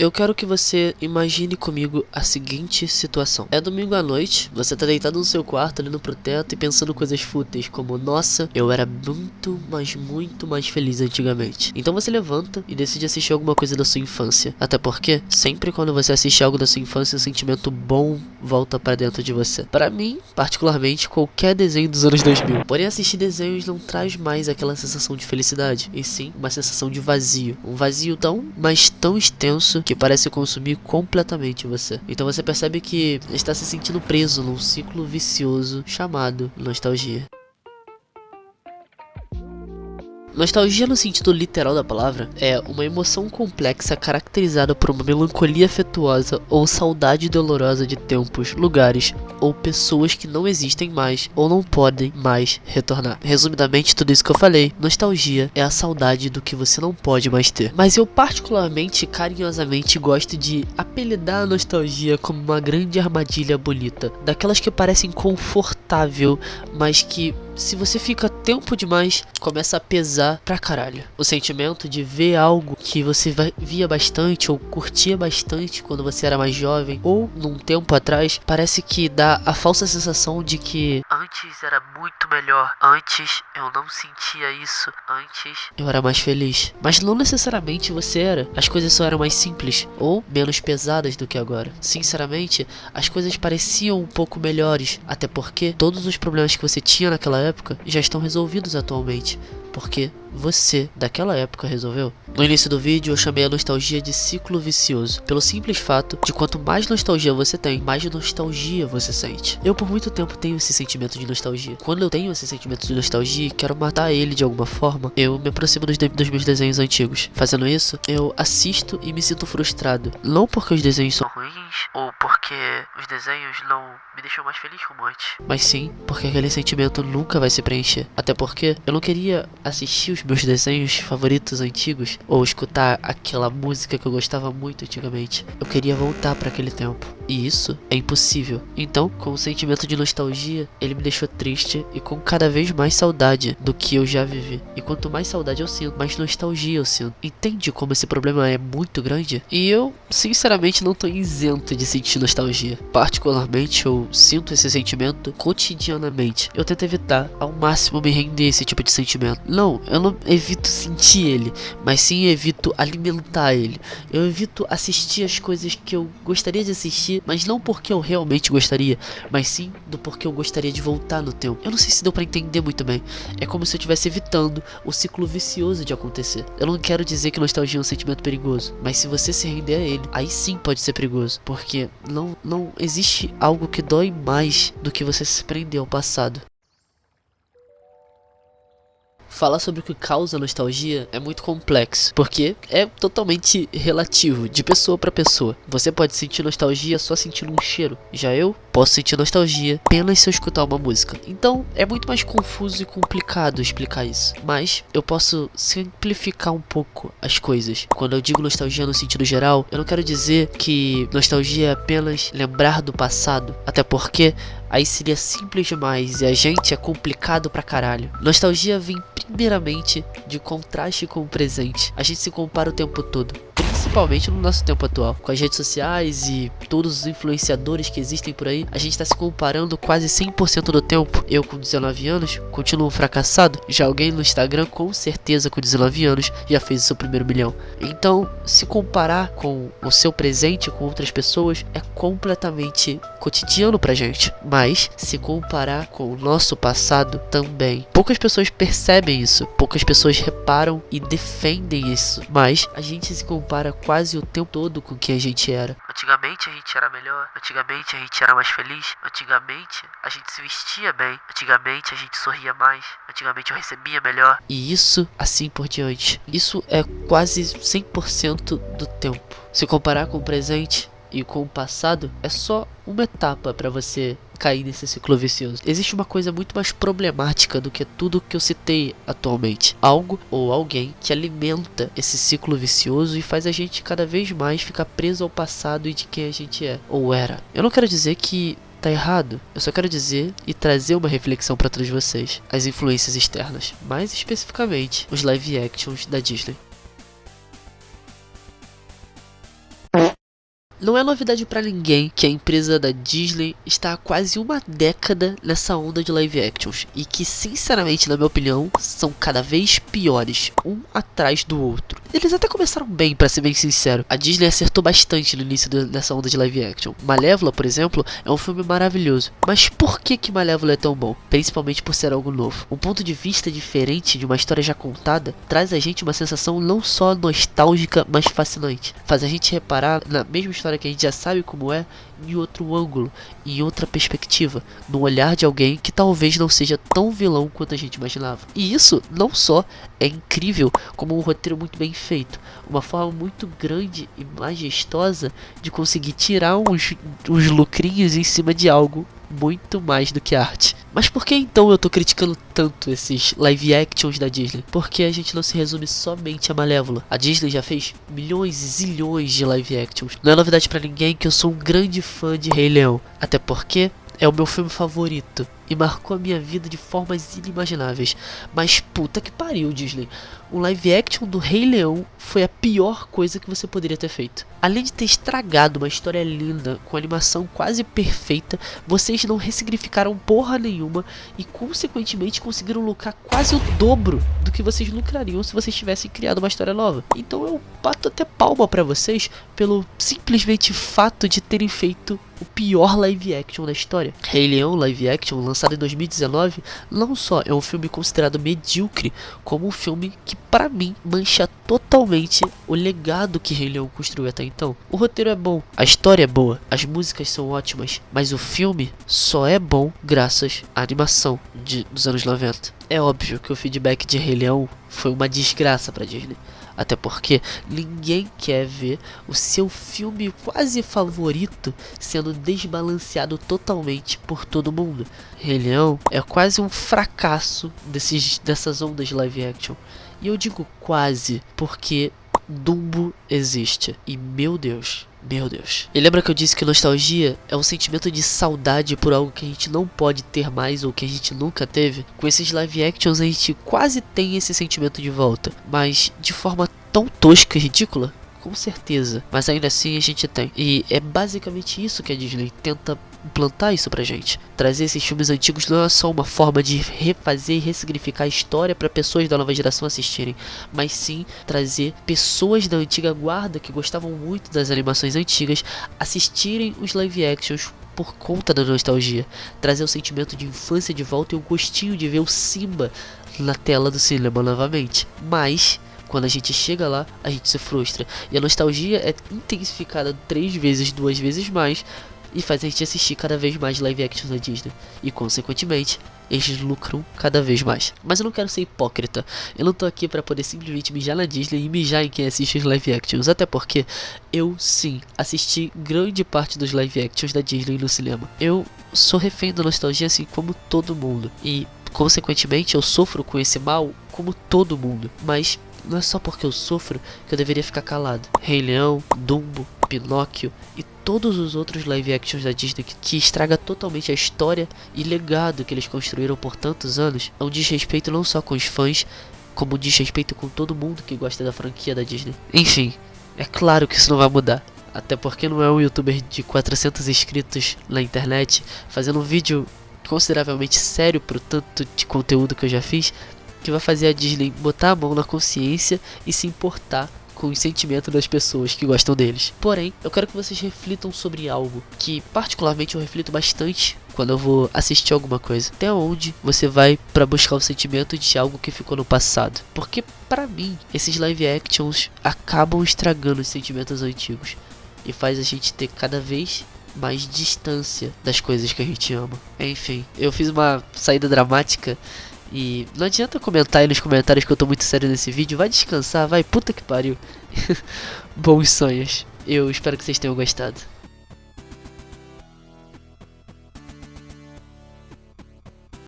Eu quero que você imagine comigo a seguinte situação. É domingo à noite, você tá deitado no seu quarto, olhando pro teto e pensando coisas fúteis como: nossa, eu era muito, mas muito mais feliz antigamente. Então você levanta e decide assistir alguma coisa da sua infância. Até porque, sempre quando você assiste algo da sua infância, um sentimento bom volta pra dentro de você. Pra mim, particularmente, qualquer desenho dos anos 2000. Porém, assistir desenhos não traz mais aquela sensação de felicidade, e sim uma sensação de vazio. Um vazio tão, mas tão extenso que parece consumir completamente você. Então você percebe que está se sentindo preso num ciclo vicioso chamado nostalgia. Nostalgia, no sentido literal da palavra, é uma emoção complexa caracterizada por uma melancolia afetuosa ou saudade dolorosa de tempos, lugares ou pessoas que não existem mais ou não podem mais retornar. Resumidamente, tudo isso que eu falei, nostalgia é a saudade do que você não pode mais ter. Mas eu particularmente, carinhosamente, gosto de apelidar a nostalgia como uma grande armadilha bonita, daquelas que parecem confortável, mas que, se você fica tempo demais, começa a pesar pra caralho. O sentimento de ver algo que você via bastante ou curtia bastante quando você era mais jovem ou num tempo atrás, parece que dá a falsa sensação de que antes era muito melhor, antes eu não sentia isso, antes eu era mais feliz. Mas não necessariamente você era. As coisas só eram mais simples ou menos pesadas do que agora. Sinceramente, as coisas pareciam um pouco melhores, até porque todos os problemas que você tinha naquela época já estão resolvidos atualmente, porque você, daquela época, resolveu. No início do vídeo eu chamei a nostalgia de ciclo vicioso, pelo simples fato de quanto mais nostalgia você tem, mais nostalgia você sente. Eu por muito tempo tenho esse sentimento de nostalgia. Quando eu tenho esse sentimento de nostalgia e quero matar ele de alguma forma, eu me aproximo dos meus desenhos antigos. Fazendo isso, eu assisto e me sinto frustrado. Não porque os desenhos são ruins, ou porque os desenhos não me deixam mais feliz como antes, mas sim porque aquele sentimento nunca vai se preencher. Até porque eu não queria assistir os meus desenhos favoritos antigos ou escutar aquela música que eu gostava muito antigamente. Eu queria voltar para aquele tempo, e isso é impossível. Então, com o sentimento de nostalgia, ele me deixou triste e com cada vez mais saudade do que eu já vivi. E quanto mais saudade eu sinto, mais nostalgia eu sinto. Entende como esse problema é muito grande? E eu, sinceramente, não tô isento de sentir nostalgia. Particularmente, eu sinto esse sentimento cotidianamente. Eu tento evitar ao máximo me render a esse tipo de sentimento. Não, eu não evito sentir ele, mas sim evito alimentar ele. Eu evito assistir as coisas que eu gostaria de assistir, mas não porque eu realmente gostaria, mas sim do porque eu gostaria de voltar no tempo. Eu não sei se deu pra entender muito bem. É como se eu estivesse evitando o ciclo vicioso de acontecer. Eu não quero dizer que nostalgia é um sentimento perigoso, mas se você se render a ele, aí sim pode ser perigoso, porque não existe algo que dói mais do que você se prender ao passado. Falar sobre o que causa nostalgia é muito complexo, porque é totalmente relativo, de pessoa para pessoa. Você pode sentir nostalgia só sentindo um cheiro, já eu posso sentir nostalgia apenas se eu escutar uma música. Então é muito mais confuso e complicado explicar isso, mas eu posso simplificar um pouco as coisas. Quando eu digo nostalgia no sentido geral, eu não quero dizer que nostalgia é apenas lembrar do passado, até porque aí seria simples demais e a gente é complicado pra caralho. Nostalgia vem primeiramente de contraste com o presente. A gente se compara o tempo todo, principalmente no nosso tempo atual. Com as redes sociais e todos os influenciadores que existem por aí, a gente tá se comparando quase 100% do tempo. Eu com 19 anos continuo fracassado. Já alguém no Instagram com certeza com 19 anos já fez o seu primeiro milhão. Então, se comparar com o seu presente com outras pessoas é completamente cotidiano pra gente. Mas se comparar com o nosso passado também. Poucas pessoas percebem isso, poucas pessoas reparam e defendem isso, mas a gente se compara quase o tempo todo com quem a gente era. Antigamente a gente era melhor, antigamente a gente era mais feliz, antigamente a gente se vestia bem, antigamente a gente sorria mais, antigamente eu recebia melhor. E isso assim por diante. Isso é quase 100% do tempo. Se comparar com o presente e com o passado, é só uma etapa para você cair nesse ciclo vicioso. Existe uma coisa muito mais problemática do que tudo que eu citei atualmente. Algo ou alguém que alimenta esse ciclo vicioso e faz a gente cada vez mais ficar preso ao passado e de quem a gente é ou era. Eu não quero dizer que tá errado, eu só quero dizer e trazer uma reflexão para todos vocês. As influências externas, mais especificamente os live actions da Disney. Não é novidade pra ninguém que a empresa da Disney está há quase uma década nessa onda de live actions e que, sinceramente, na minha opinião, são cada vez piores, um atrás do outro. Eles até começaram bem, pra ser bem sincero. A Disney acertou bastante no início dessa onda de live action. Malévola, por exemplo, é um filme maravilhoso. Mas por que Malévola é tão bom? Principalmente por ser algo novo. Um ponto de vista diferente de uma história já contada traz a gente uma sensação não só nostálgica, mas fascinante. Faz a gente reparar na mesma história que a gente já sabe como é, em outro ângulo, em outra perspectiva, no olhar de alguém que talvez não seja tão vilão quanto a gente imaginava. E isso não só é incrível, como um roteiro muito bem feito, uma forma muito grande e majestosa de conseguir tirar uns lucrinhos em cima de algo muito mais do que arte. Mas por que então eu tô criticando tanto esses live actions da Disney? Porque a gente não se resume somente a Malévola. A Disney já fez milhões e zilhões de live actions. Não é novidade pra ninguém que eu sou um grande fã de Rei Leão. Até porque é o meu filme favorito e marcou a minha vida de formas inimagináveis. Mas puta que pariu, Disney. Um live action do Rei Leão foi a pior coisa que você poderia ter feito. Além de ter estragado uma história linda, com animação quase perfeita, vocês não ressignificaram porra nenhuma e consequentemente conseguiram lucrar quase o dobro do que vocês lucrariam se vocês tivessem criado uma história nova. Então eu bato até palma pra vocês pelo simplesmente fato de terem feito o pior live action da história. Rei Leão live action, lançado em 2019, não só é um filme considerado medíocre, como um filme que pra mim mancha totalmente o legado que Rei Leão construiu até então. O roteiro é bom, a história é boa, as músicas são ótimas, mas o filme só é bom graças à animação dos anos 90. É óbvio que o feedback de Rei Leão foi uma desgraça pra Disney. Até porque ninguém quer ver o seu filme quase favorito sendo desbalanceado totalmente por todo mundo. Rei Leão é quase um fracasso dessas ondas de live action. E eu digo quase porque Dumbo existe. E meu Deus. E lembra que eu disse que nostalgia é um sentimento de saudade por algo que a gente não pode ter mais ou que a gente nunca teve? Com esses live actions a gente quase tem esse sentimento de volta, mas de forma tão tosca e ridícula? Com certeza, mas ainda assim a gente tem. E é basicamente isso que a Disney tenta implantar isso pra gente. Trazer esses filmes antigos não é só uma forma de refazer e ressignificar a história para pessoas da nova geração assistirem, mas sim trazer pessoas da antiga guarda que gostavam muito das animações antigas assistirem os live actions por conta da nostalgia, trazer o sentimento de infância de volta e o gostinho de ver o Simba na tela do cinema novamente. Mas quando a gente chega lá, a gente se frustra. E a nostalgia é intensificada 3 vezes, 2 vezes mais, e faz a gente assistir cada vez mais live actions da Disney. E consequentemente, eles lucram cada vez mais. Mas eu não quero ser hipócrita. Eu não tô aqui pra poder simplesmente mijar na Disney e mijar em quem assiste os live actions. Até porque eu sim assisti grande parte dos live actions da Disney no cinema. Eu sou refém da nostalgia assim como todo mundo. E consequentemente eu sofro com esse mal como todo mundo. Mas não é só porque eu sofro que eu deveria ficar calado. Rei Leão, Dumbo, Pinóquio e todos os outros live actions da Disney que estraga totalmente a história e legado que eles construíram por tantos anos, é um desrespeito não só com os fãs, como um desrespeito com todo mundo que gosta da franquia da Disney. Enfim, é claro que isso não vai mudar. Até porque não é um youtuber de 400 inscritos na internet fazendo um vídeo consideravelmente sério pro tanto de conteúdo que eu já fiz que vai fazer a Disney botar a mão na consciência e se importar com o sentimento das pessoas que gostam deles. Porém, eu quero que vocês reflitam sobre algo que particularmente eu reflito bastante quando eu vou assistir alguma coisa. Até onde você vai pra buscar o sentimento de algo que ficou no passado? Porque pra mim, esses live actions acabam estragando os sentimentos antigos e faz a gente ter cada vez mais distância das coisas que a gente ama. Enfim, eu fiz uma saída dramática. E não adianta comentar aí nos comentários que eu tô muito sério nesse vídeo. Vai descansar, vai, puta que pariu. Bons sonhos. Eu espero que vocês tenham gostado.